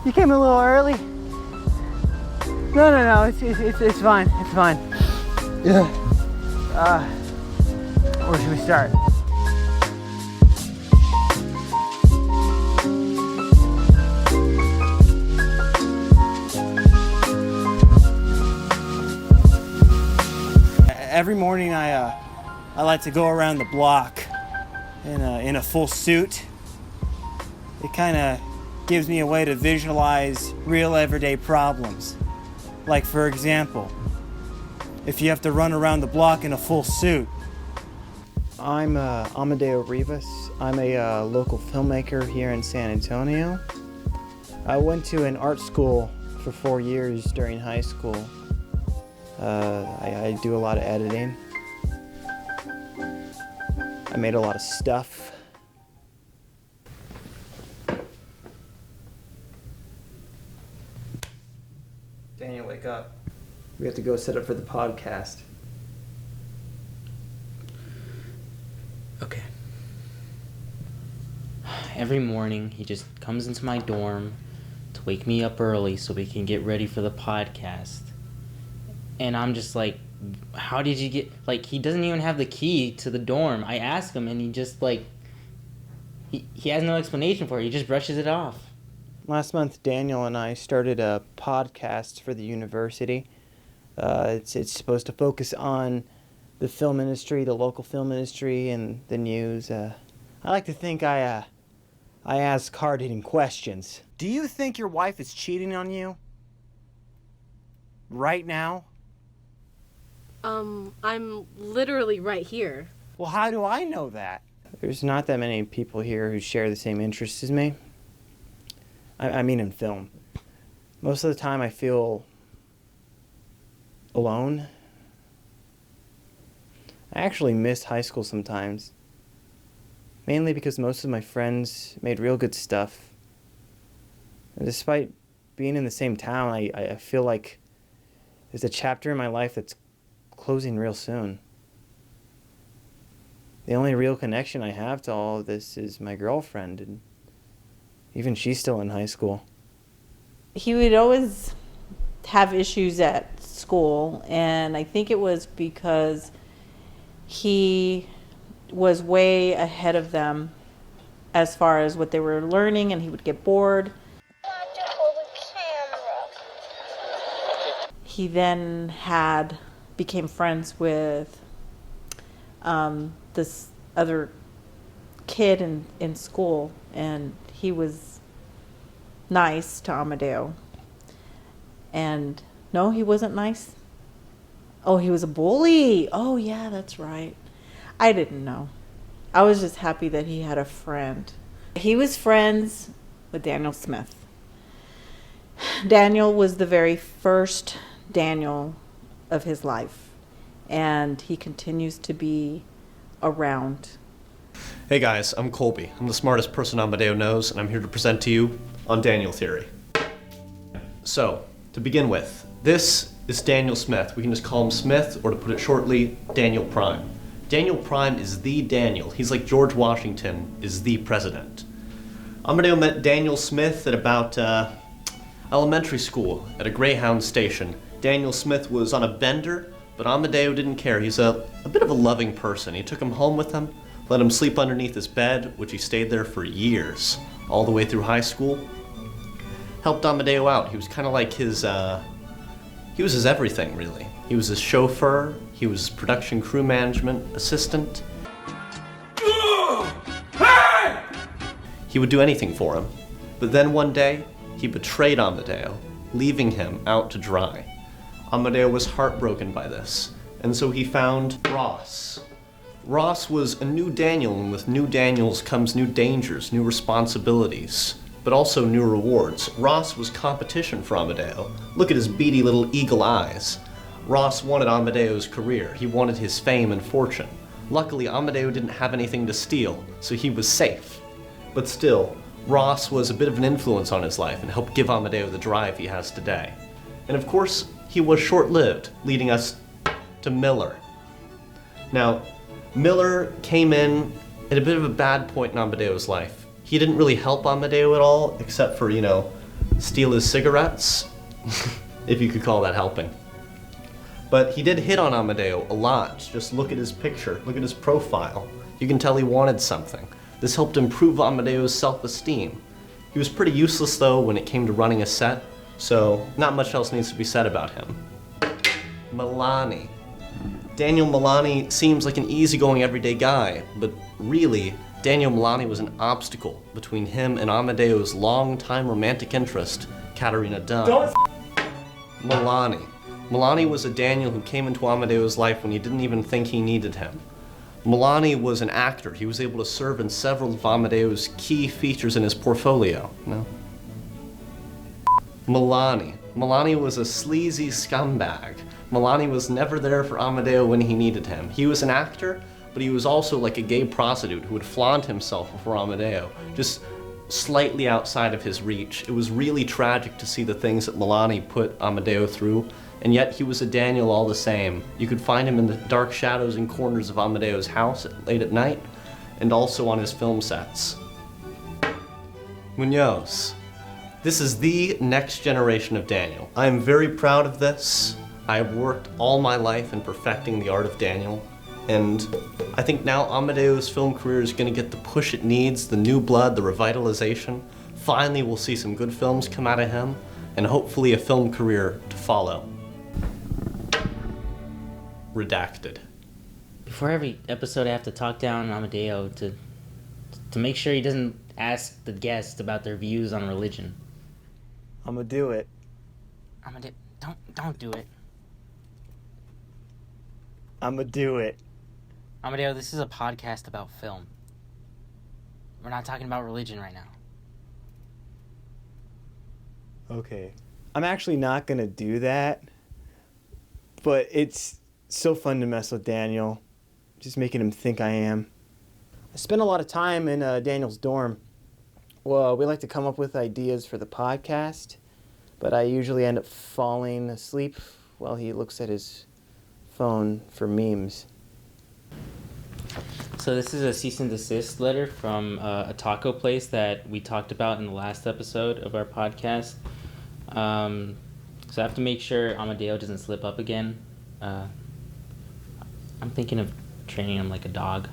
You came a little early. No, it's fine, it's fine. Yeah. Where should we start? Every morning I like to go around the block in a full suit. It kind of gives me a way to visualize real everyday problems. Like, for example, if you have to run around the block in a full suit. I'm Amadeo Rivas. I'm a local filmmaker here in San Antonio. I went to an art school for 4 years during high school. I do a lot of editing. I made a lot of stuff. Daniel, wake up. We have to go set up for the podcast. Okay. Every morning, he just comes into my dorm to wake me up early so we can get ready for the podcast. And I'm just like, how did you get... Like, he doesn't even have the key to the dorm. I ask him, and he just, like... He has no explanation for it. He just brushes it off. Last month, Daniel and I started a podcast for the university. It's supposed to focus on the film industry, the local film industry, and the news. I like to think I ask hard-hitting questions. Do you think your wife is cheating on you? Right now? I'm literally right here. Well, how do I know that? There's not that many people here who share the same interests as me. I mean in film. Most of the time I feel alone. I actually miss high school sometimes. Mainly because most of my friends made real good stuff. And despite being in the same town, I feel like there's a chapter in my life that's closing real soon. The only real connection I have to all of this is my girlfriend, and even she's still in high school. He would always have issues at school, and I think it was because he was way ahead of them as far as what they were learning, and he would get bored. He then became friends with this other kid in school, and he was nice to Amadeo. And no, he wasn't nice. Oh, he was a bully. Oh, yeah, that's right. I didn't know. I was just happy that he had a friend. He was friends with Daniel Smith. Daniel was the very first Daniel of his life, and he continues to be around. Hey guys, I'm Colby. I'm the smartest person Amadeo knows, and I'm here to present to you on Daniel Theory. So, to begin with, this is Daniel Smith. We can just call him Smith, or to put it shortly, Daniel Prime. Daniel Prime is the Daniel. He's like George Washington is the president. Amadeo met Daniel Smith at about elementary school at a Greyhound station. Daniel Smith was on a bender, but Amadeo didn't care. He's a bit of a loving person. He took him home with him, let him sleep underneath his bed, which he stayed there for years, all the way through high school. Helped Amadeo out. He was kind of like his everything, really. He was his chauffeur, he was his production crew management assistant. Hey! He would do anything for him. But then one day, he betrayed Amadeo, leaving him out to dry. Amadeo was heartbroken by this, and so he found Ross. Ross was a new Daniel, and with new Daniels comes new dangers, new responsibilities, but also new rewards. Ross was competition for Amadeo. Look at his beady little eagle eyes. Ross wanted Amadeo's career. He wanted his fame and fortune. Luckily, Amadeo didn't have anything to steal, so he was safe. But still, Ross was a bit of an influence on his life and helped give Amadeo the drive he has today. And of course, he was short-lived, leading us to Miller. Now, Miller came in at a bit of a bad point in Amadeo's life. He didn't really help Amadeo at all, except for, steal his cigarettes, if you could call that helping. But he did hit on Amadeo a lot. Just look at his picture, look at his profile. You can tell he wanted something. This helped improve Amadeo's self-esteem. He was pretty useless though when it came to running a set, so not much else needs to be said about him. Milani. Daniel Milani seems like an easygoing everyday guy, but really, Daniel Milani was an obstacle between him and Amadeo's long-time romantic interest, Katerina Dunn. Milani was a Daniel who came into Amadeo's life when he didn't even think he needed him. Milani was an actor. He was able to serve in several of Amadeo's key features in his portfolio. No? Milani was a sleazy scumbag. Milani was never there for Amadeo when he needed him. He was an actor, but he was also like a gay prostitute who would flaunt himself before Amadeo, just slightly outside of his reach. It was really tragic to see the things that Milani put Amadeo through, and yet he was a Daniel all the same. You could find him in the dark shadows and corners of Amadeo's house late at night, and also on his film sets. Munoz. This is the next generation of Daniel. I am very proud of this. I have worked all my life in perfecting the art of Daniel, and I think now Amadeo's film career is going to get the push it needs, the new blood, the revitalization. Finally, we'll see some good films come out of him, and hopefully a film career to follow. Redacted. Before every episode, I have to talk down Amadeo to make sure he doesn't ask the guests about their views on religion. I'm gonna do it. Amadeo, don't do it. I'm gonna do it. Amadeo, this is a podcast about film. We're not talking about religion right now. Okay. I'm actually not gonna do that, but it's so fun to mess with Daniel, just making him think I am. I spend a lot of time in Daniel's dorm. Well, we like to come up with ideas for the podcast, but I usually end up falling asleep while he looks at his phone for memes. So this is a cease and desist letter from a taco place that we talked about in the last episode of our podcast. So I have to make sure Amadeo doesn't slip up again. I'm thinking of training him like a dog.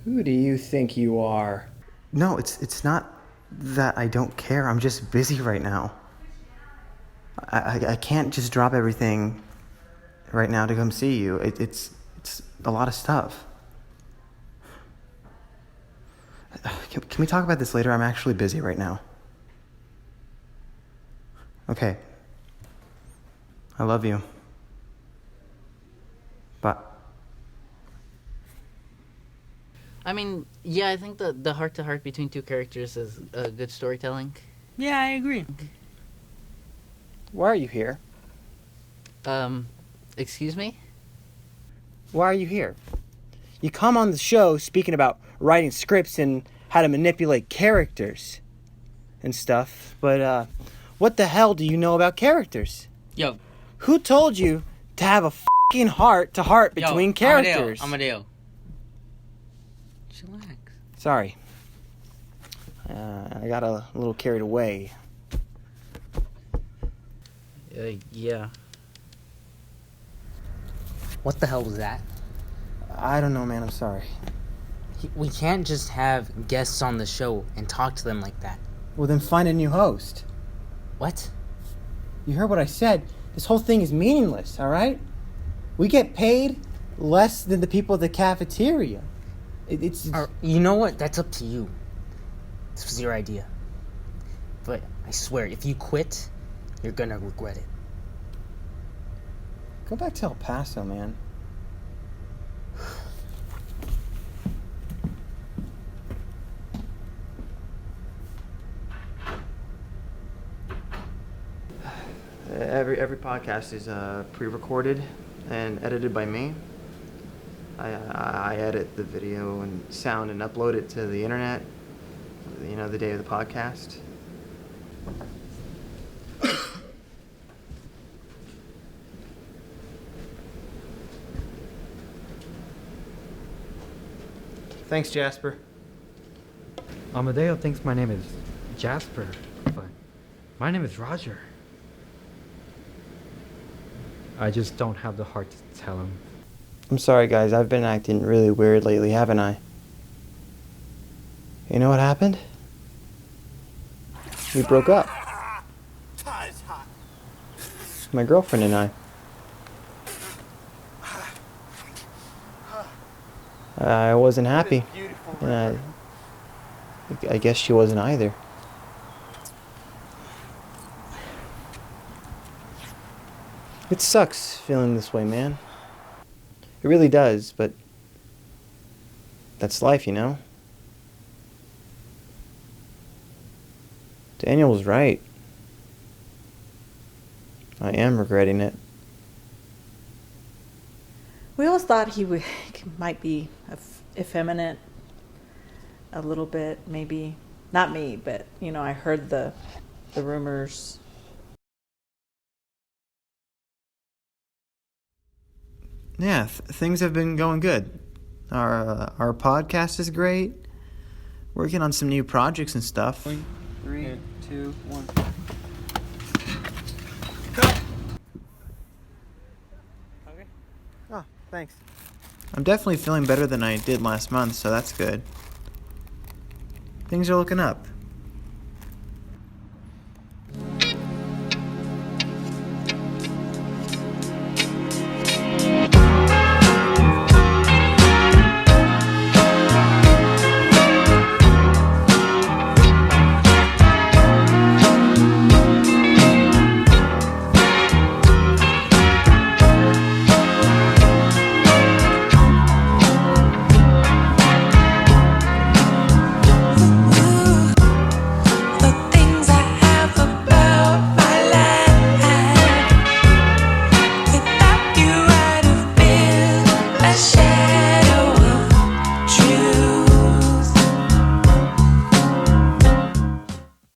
Who do you think you are? No, it's not that I don't care. I'm just busy right now. I can't just drop everything right now to come see you. It's a lot of stuff. Can we talk about this later? I'm actually busy right now. Okay. I love you. Bye. I mean, yeah, I think the heart-to-heart between two characters is good storytelling. Yeah, I agree. Why are you here? Excuse me? Why are you here? You come on the show speaking about writing scripts and how to manipulate characters and stuff, but what the hell do you know about characters? Yo. Who told you to have a fucking heart-to-heart between characters? Amadeo. Chillax. Sorry. I got a little carried away. Yeah. What the hell was that? I don't know, man. I'm sorry. We can't just have guests on the show and talk to them like that. Well, then find a new host. What? You heard what I said. This whole thing is meaningless, all right? We get paid less than the people at the cafeteria. It's You know what? That's up to you. This was your idea. But I swear, if you quit, you're gonna regret it. Go back to El Paso, man. Every podcast is pre-recorded and edited by me. I edit the video and sound and upload it to the internet, you know, the day of the podcast. Thanks, Jasper. Amadeo thinks my name is Jasper, but my name is Roger. I just don't have the heart to tell him. I'm sorry, guys. I've been acting really weird lately, haven't I? You know what happened? We broke up. My girlfriend and I. I wasn't happy. And I guess she wasn't either. It sucks feeling this way, man. It really does, but that's life, you know? Daniel was right. I am regretting it. We always thought he might be effeminate a little bit, maybe. Not me, but, you know, I heard the rumors. Yeah, things have been going good. Our podcast is great. Working on some new projects and stuff. 3, 2, 1. Oh, thanks. I'm definitely feeling better than I did last month, so that's good. Things are looking up.